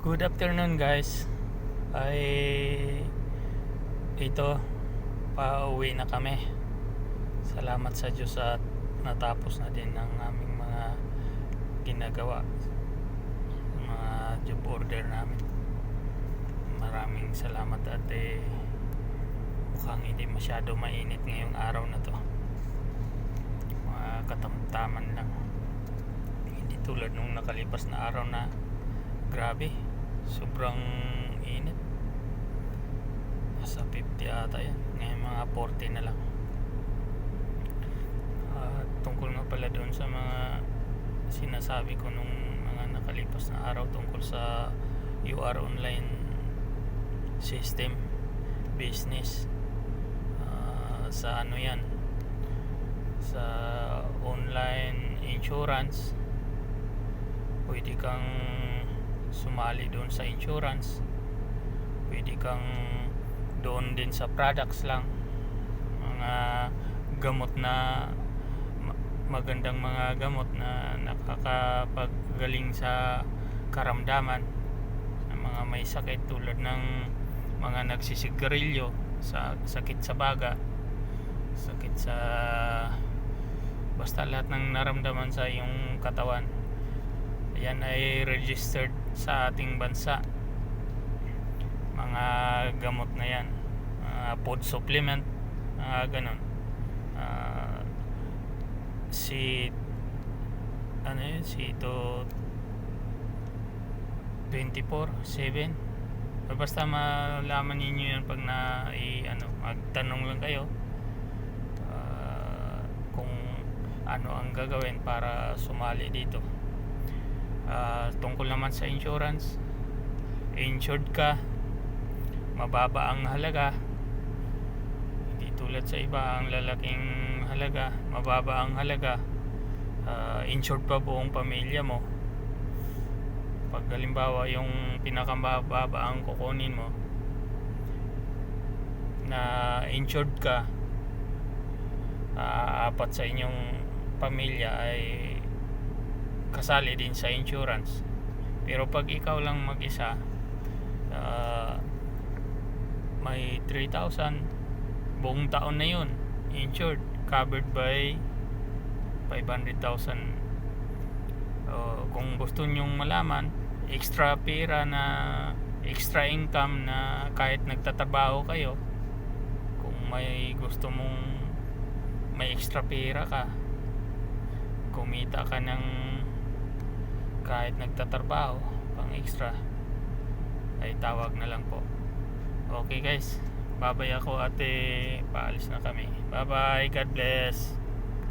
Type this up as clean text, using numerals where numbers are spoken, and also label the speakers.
Speaker 1: Good afternoon guys. Ay ito, pauwi na kami. Salamat sa Diyos at natapos na din ang aming mga ginagawa, mga job order namin. Maraming salamat at mukhang hindi masyado mainit ngayong araw na to. Mga katamtaman lang. Hindi tulad nung nakalipas na araw na grabe, sobrang init. Nasa 50 ata yan. Ngayon mga 40 na lang. Tungkol nga pala doon sa mga sinasabi ko nung mga nakalipas na araw tungkol sa UR online system business, sa ano yan, sa online insurance. Pwede kang sumali doon sa insurance, pwede kang doon din sa products lang, mga gamot na magandang mga gamot na nakakapagaling sa karamdaman ng mga may sakit, tulad ng mga nagsisigarilyo, sa sakit sa baga, sakit sa basta lahat ng naramdaman sa iyong katawan. Yan ay registered sa ating bansa, mga gamot na yan, food supplement, ganon. Si ano yun, si ito 24/7, basta malaman ninyo yan pag magtanong lang kayo kung ano ang gagawin para sumali dito. Tungkol naman sa insurance, insured ka, mababa ang halaga, hindi tulad sa iba ang lalaking halaga, mababa ang halaga. Insured pa buong pamilya mo. Pag halimbawa yung pinakamababa ang kukunin mo, na insured ka, apat sa inyong pamilya ay kasali din sa insurance. Pero pag ikaw lang mag-isa, may 3,000 buong taon na yun insured, covered by 500,000. Kung gusto nyong malaman, extra pera na extra income na kahit nagtatrabaho kayo, kung may gusto mong may extra pera ka, kumita ka ng kahit nagtatrabaho pang extra, ay tawag na lang po. Okay guys, babay ako at paalis na kami. Bye bye, God bless.